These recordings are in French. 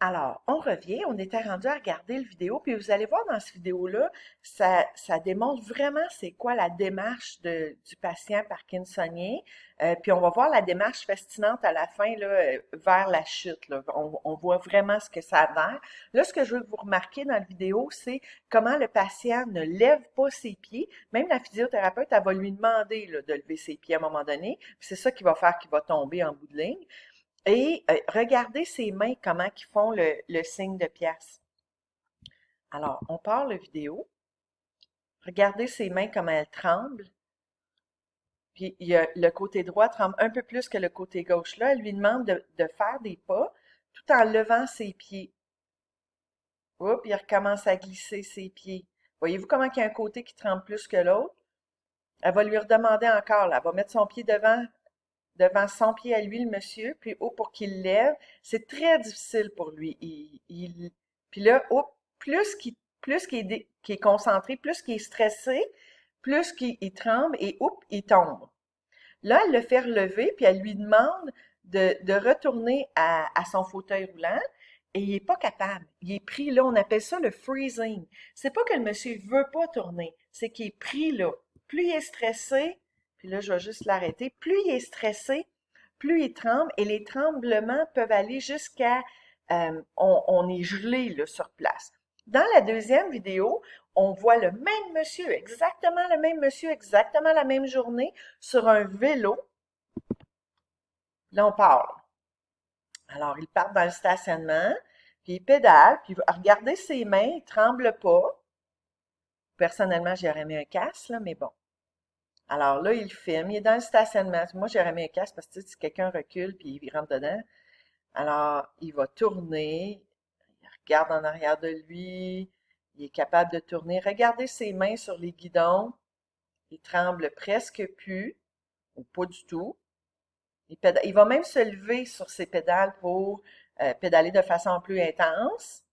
Alors, on revient, on était rendu à regarder le vidéo, puis vous allez voir dans cette vidéo-là, ça démontre vraiment c'est quoi la démarche du patient parkinsonien, puis on va voir la démarche fascinante à la fin, là, vers la chute, là. On voit vraiment ce que ça a l'air. Là, ce que je veux que vous remarquiez dans la vidéo, c'est comment le patient ne lève pas ses pieds. Même la physiothérapeute, elle va lui demander là, de lever ses pieds à un moment donné, puis c'est ça qui va faire qu'il va tomber en bout de ligne. Et regardez ses mains, comment ils font le signe de pièce. Alors, on part la vidéo. Regardez ses mains, comment elles tremblent. Puis, il y a, le côté droit tremble un peu plus que le côté gauche. Là, elle lui demande de faire des pas tout en levant ses pieds. Oups, il recommence à glisser ses pieds. Voyez-vous comment il y a un côté qui tremble plus que l'autre? Elle va lui redemander encore, là. Elle va mettre son pied devant son pied à lui, le monsieur, puis pour qu'il lève. C'est très difficile pour lui. Puis là, plus qu'il est concentré, plus qu'il est stressé, plus qu'il tremble et il tombe. Là, elle le fait relever, puis elle lui demande de retourner à son fauteuil roulant. Et il est pas capable. Il est pris là, on appelle ça le freezing. C'est pas que le monsieur veut pas tourner, c'est qu'il est pris là. Plus il est stressé, puis là, je vais juste l'arrêter, plus il est stressé, plus il tremble, et les tremblements peuvent aller jusqu'à, on est gelé là, sur place. Dans la deuxième vidéo, on voit le même monsieur, exactement le même monsieur, exactement la même journée, sur un vélo. Là, on parle. Alors, il part dans le stationnement, puis il pédale, puis regardez ses mains, il tremble pas. Personnellement, j'aurais mis un casque, là, mais bon. Alors là, il filme, il est dans le stationnement. Moi, j'aurais mis un casque parce que si quelqu'un recule puis il rentre dedans, alors il va tourner, il regarde en arrière de lui, il est capable de tourner. Regardez ses mains sur les guidons, il tremble presque plus, ou pas du tout. Il va même se lever sur ses pédales pour pédaler de façon plus intense.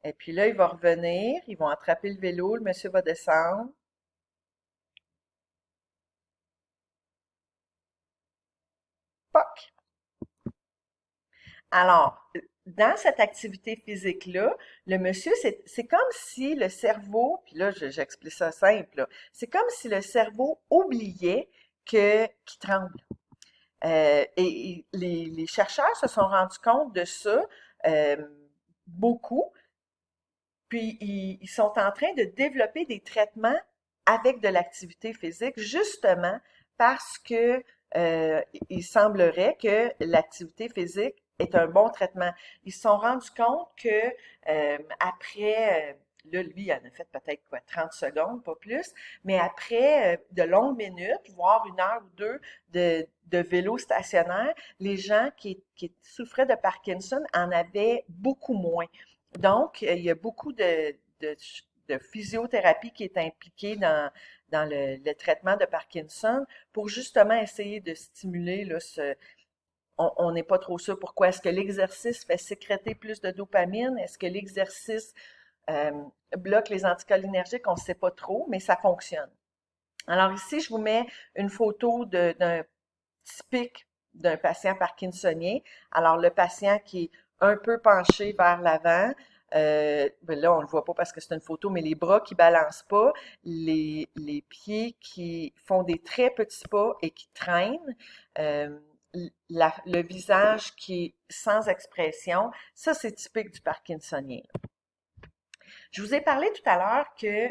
Et puis là, il va revenir, ils vont attraper le vélo, le monsieur va descendre. Poc! Alors, dans cette activité physique-là, le monsieur, c'est comme si le cerveau, puis là, j'explique ça simple, là, c'est comme si le cerveau oubliait qu'il tremble. Et les chercheurs se sont rendus compte de ça euh, beaucoup, puis ils sont en train de développer des traitements avec de l'activité physique, justement parce que il semblerait que l'activité physique est un bon traitement. Ils se sont rendus compte que après, là, lui, il en a fait peut-être quoi, 30 secondes, pas plus, mais après de longues minutes, voire une heure ou deux de vélo stationnaire, les gens qui souffraient de Parkinson en avaient beaucoup moins. Donc, il y a beaucoup de physiothérapie qui est impliquée dans le traitement de Parkinson pour justement essayer de stimuler là, on n'est pas trop sûr pourquoi. Est-ce que l'exercice fait sécréter plus de dopamine? Est-ce que l'exercice euh, bloque les anticholinergiques? On ne sait pas trop, mais ça fonctionne. Alors ici, je vous mets une photo d'un typique d'un patient parkinsonien. Alors, le patient qui est un peu penché vers l'avant, ben là, on le voit pas parce que c'est une photo, mais les bras qui balancent pas, les pieds qui font des très petits pas et qui traînent, euh, le visage qui est sans expression, ça, c'est typique du parkinsonien. Je vous ai parlé tout à l'heure que,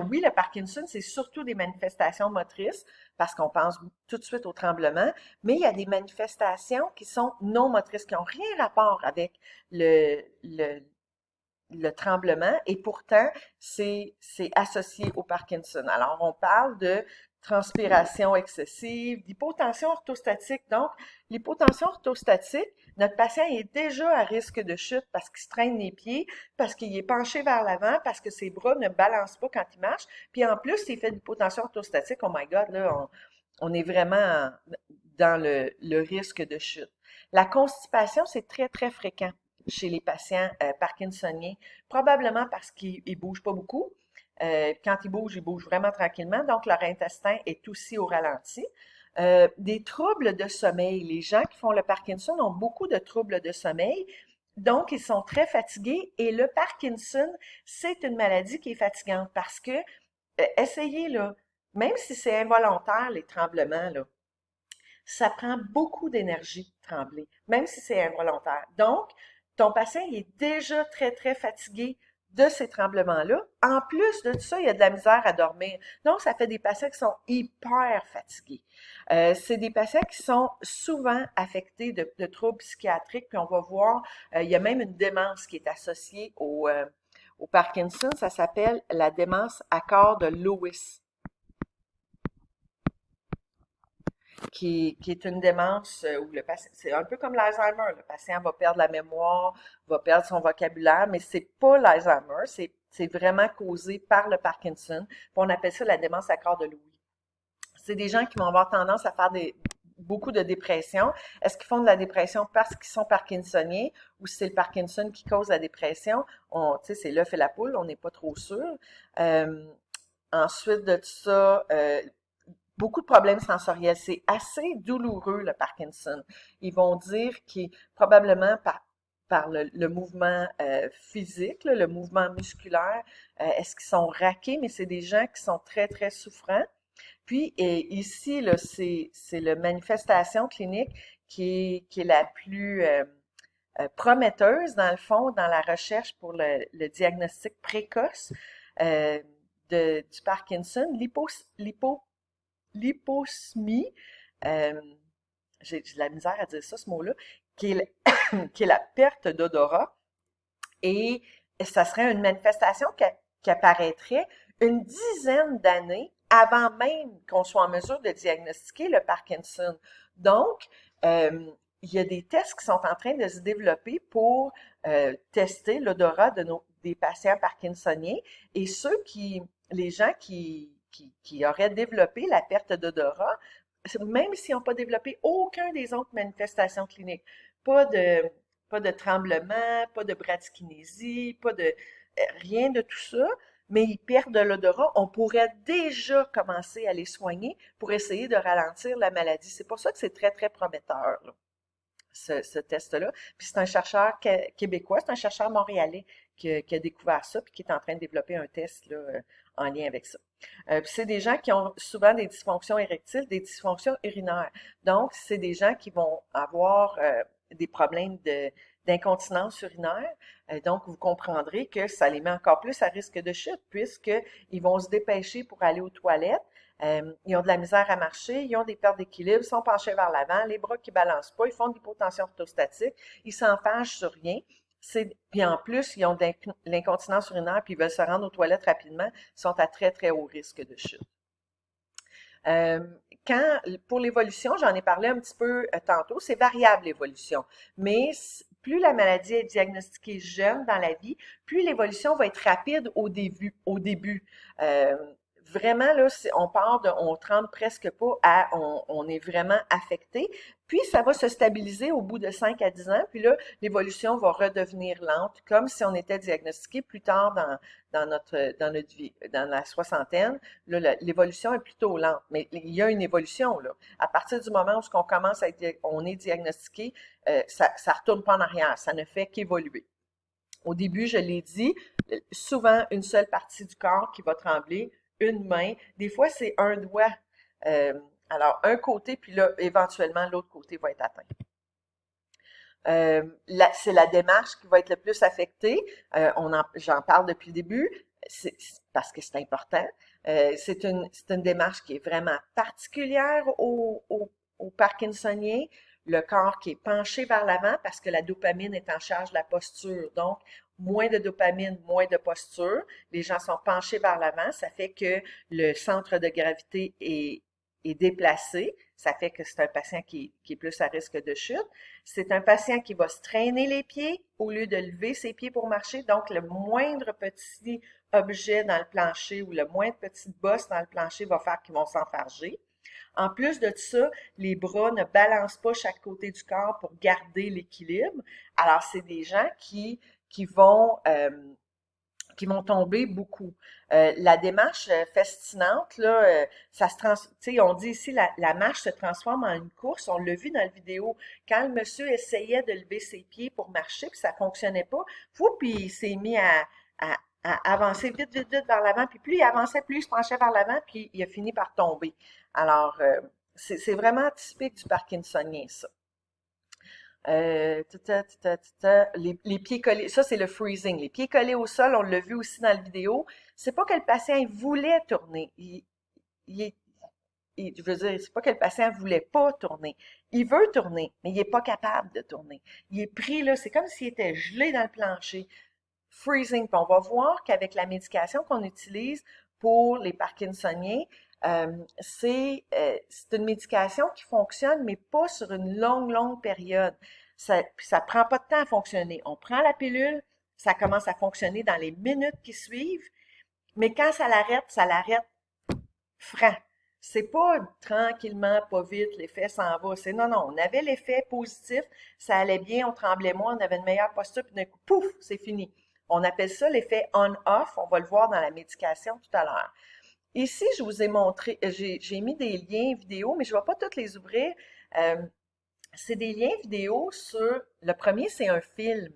oui, le Parkinson, c'est surtout des manifestations motrices, parce qu'on pense tout de suite au tremblement, mais il y a des manifestations qui sont non motrices, qui n'ont rien à rapport avec le tremblement, et pourtant, c'est associé au Parkinson. Alors, on parle de transpiration excessive, d'hypotension orthostatique. Donc, l'hypotension orthostatique, notre patient est déjà à risque de chute parce qu'il se traîne les pieds, parce qu'il est penché vers l'avant, parce que ses bras ne balancent pas quand il marche. Puis en plus, s'il fait de l'hypotension orthostatique, oh my God, là, on est vraiment dans le risque de chute. La constipation, c'est très, très fréquent chez les patients parkinsoniens, probablement parce qu'ils ne bougent pas beaucoup. Quand ils bougent vraiment tranquillement, donc leur intestin est aussi au ralenti. Des troubles de sommeil. Les gens qui font le Parkinson ont beaucoup de troubles de sommeil, donc ils sont très fatigués. Et le Parkinson, c'est une maladie qui est fatigante parce que, essayez là, même si c'est involontaire, les tremblements, là, ça prend beaucoup d'énergie de trembler, même si c'est involontaire. Donc, ton patient il est déjà très, très fatigué de ces tremblements-là. En plus de tout ça, il y a de la misère à dormir. Donc, ça fait des patients qui sont hyper fatigués. C'est des patients qui sont souvent affectés de troubles psychiatriques, puis on va voir, il y a même une démence qui est associée au Parkinson, ça s'appelle la démence accord de Lewis. Qui est une démence où le patient, c'est un peu comme l'Alzheimer, le patient va perdre la mémoire, va perdre son vocabulaire, mais c'est pas l'Alzheimer, c'est vraiment causé par le Parkinson. Puis on appelle ça la démence à corps de Lewy. C'est des gens qui vont avoir tendance à faire beaucoup de dépression. Est-ce qu'ils font de la dépression parce qu'ils sont parkinsoniens ou c'est le Parkinson qui cause la dépression? C'est l'œuf et la poule, on n'est pas trop sûr. Ensuite de tout ça, beaucoup de problèmes sensoriels. C'est assez douloureux, le Parkinson. Ils vont dire qu'il probablement par le mouvement physique, là, le mouvement musculaire, est-ce qu'ils sont raqués, mais c'est des gens qui sont très, très souffrants. Puis ici, là, c'est la manifestation clinique qui est la plus prometteuse, dans le fond, dans la recherche pour le diagnostic précoce euh, du Parkinson, l'hyposmie, euh, j'ai de la misère à dire ça, ce mot-là, qui est, qui est la perte d'odorat. Et ça serait une manifestation qui apparaîtrait une dizaine d'années avant même qu'on soit en mesure de diagnostiquer le Parkinson. Donc, il y a des tests qui sont en train de se développer pour tester l'odorat des patients parkinsoniens et les gens qui auraient développé la perte d'odorat, même s'ils n'ont pas développé aucun des autres manifestations cliniques, pas de, pas de tremblement, pas de bradykinésie, pas de rien de tout ça, mais ils perdent de l'odorat, on pourrait déjà commencer à les soigner pour essayer de ralentir la maladie. C'est pour ça que c'est très, très prometteur, là, ce test-là. Puis c'est un chercheur québécois, c'est un chercheur montréalais qui a découvert ça, puis qui est en train de développer un test là, en lien avec ça. Puis c'est des gens qui ont souvent des dysfonctions érectiles, des dysfonctions urinaires. Donc, c'est des gens qui vont avoir des problèmes d'incontinence urinaire. Donc, vous comprendrez que ça les met encore plus à risque de chute, puisqu'ils vont se dépêcher pour aller aux toilettes. Ils ont de la misère à marcher, ils ont des pertes d'équilibre, sont penchés vers l'avant, les bras qui balancent pas, ils font de l'hypotension orthostatique, ils s'en fâchent sur rien. Puis en plus, ils ont de l'incontinence urinaire puis ils veulent se rendre aux toilettes rapidement, ils sont à très, très haut risque de chute. Euh, pour l'évolution, j'en ai parlé un petit peu tantôt, c'est variable l'évolution, mais plus la maladie est diagnostiquée jeune dans la vie, plus l'évolution va être rapide au début. Vraiment, là, on part on tremble presque pas à on est vraiment affecté. Puis, ça va se stabiliser au bout de 5 à 10 ans. Puis là, l'évolution va redevenir lente, comme si on était diagnostiqué plus tard dans notre vie, dans la soixantaine. Là, l'évolution est plutôt lente. Mais il y a une évolution, là. À partir du moment où on est diagnostiqué, ça retourne pas en arrière. Ça ne fait qu'évoluer. Au début, je l'ai dit, souvent une seule partie du corps qui va trembler, une main. Des fois, c'est un doigt. Euh, alors, un côté, puis là, éventuellement, l'autre côté va être atteint. C'est la démarche qui va être le plus affectée. J'en parle depuis le début, parce que c'est important. C'est une démarche qui est vraiment particulière aux Parkinsoniens. Le corps qui est penché vers l'avant parce que la dopamine est en charge de la posture. Donc, moins de dopamine, moins de posture. Les gens sont penchés vers l'avant. Ça fait que le centre de gravité est déplacé. Ça fait que c'est un patient qui est plus à risque de chute. C'est un patient qui va se traîner les pieds au lieu de lever ses pieds pour marcher. Donc, le moindre petit objet dans le plancher ou le moindre petite bosse dans le plancher va faire qu'ils vont s'enfarger. En plus de ça, les bras ne balancent pas chaque côté du corps pour garder l'équilibre. Alors, c'est des gens qui vont qui vont tomber beaucoup. La démarche festinante, là, tu sais, on dit ici, la marche se transforme en une course. On l'a vu dans la vidéo. Quand le monsieur essayait de lever ses pieds pour marcher, puis ça fonctionnait pas, puis il s'est mis à, à avancer vite, vite, vite vers l'avant. Puis plus il avançait, plus il se penchait vers l'avant, puis il a fini par tomber. Alors, c'est vraiment typique du parkinsonien, ça. Les pieds collés, ça c'est le freezing. Les pieds collés au sol, on l'a vu aussi dans la vidéo. C'est pas que le patient il voulait tourner. Il est- je veux dire, c'est pas que le patient voulait pas tourner. Il veut tourner, mais il est pas capable de tourner. Il est pris là, c'est comme s'il était gelé dans le plancher. Freezing. Puis on va voir qu'avec la médication qu'on utilise pour les Parkinsoniens, c'est une médication qui fonctionne, mais pas sur une longue, longue période. Puis ça prend pas de temps à fonctionner. On prend la pilule, ça commence à fonctionner dans les minutes qui suivent, mais quand ça l'arrête franc. C'est pas tranquillement, pas vite, l'effet s'en va. C'est non, non, on avait l'effet positif, ça allait bien, on tremblait moins, on avait une meilleure posture, puis d'un coup, pouf, c'est fini. On appelle ça l'effet on-off, on va le voir dans la médication tout à l'heure. Ici, je vous ai montré, j'ai mis des liens vidéo, mais je ne vais pas toutes les ouvrir. Euh, c'est des liens vidéo sur, le premier, c'est un film.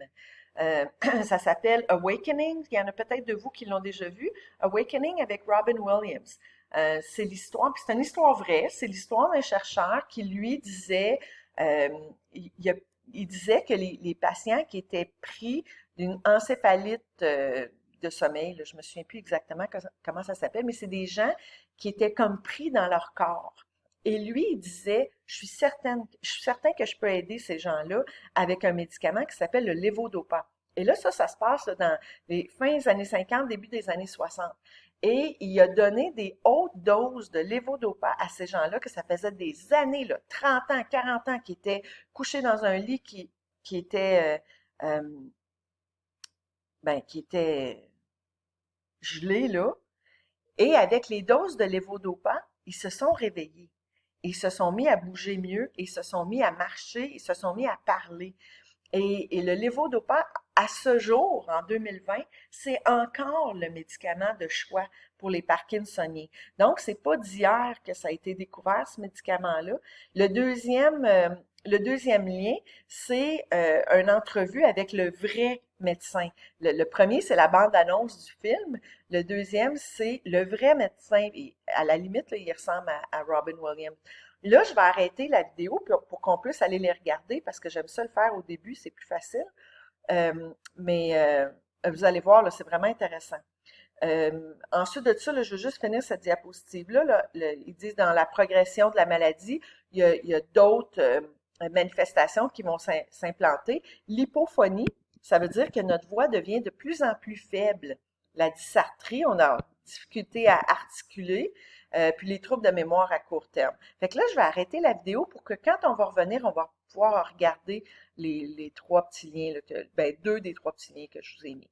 Ça s'appelle Awakening. Il y en a peut-être de vous qui l'ont déjà vu. Awakening avec Robin Williams. C'est l'histoire, puis c'est une histoire vraie. C'est l'histoire d'un chercheur qui lui disait, euh, il, a- il disait que les patients qui étaient pris d'une encéphalite de sommeil, là, je me souviens plus exactement comment ça s'appelle, mais c'est des gens qui étaient comme pris dans leur corps. Et lui, il disait, je suis certain que je peux aider ces gens-là avec un médicament qui s'appelle le levodopa. Et là, ça se passe là, dans les fins des années 50, début des années 60. Et il a donné des hautes doses de levodopa à ces gens-là, que ça faisait des années, là, 30 ans, 40 ans, qui étaient couchés dans un lit qui était, qui était gelé, là. Et avec les doses de levodopa, ils se sont réveillés. Ils se sont mis à bouger mieux, ils se sont mis à marcher, ils se sont mis à parler. Et le levodopa, à ce jour, en 2020, c'est encore le médicament de choix pour les Parkinsoniens. Donc, c'est pas d'hier que ça a été découvert, ce médicament-là. Le deuxième lien, c'est une entrevue avec le vrai médecin. Le premier, c'est la bande-annonce du film. Le deuxième, c'est le vrai médecin. Et à la limite, là, il ressemble à Robin Williams. Là, je vais arrêter la vidéo pour qu'on puisse aller les regarder parce que j'aime ça le faire au début, c'est plus facile. Mais vous allez voir, là, c'est vraiment intéressant. Ensuite de ça, là, je veux juste finir cette diapositive-là. Là. Ils disent dans la progression de la maladie, il y a d'autres manifestations qui vont s'implanter. L'hypophonie, ça veut dire que notre voix devient de plus en plus faible. La dysarthrie, on a difficulté à articuler, puis les troubles de mémoire à court terme. Fait que là, je vais arrêter la vidéo pour que quand on va revenir, on va pouvoir regarder les trois petits liens, là, deux des trois petits liens que je vous ai mis.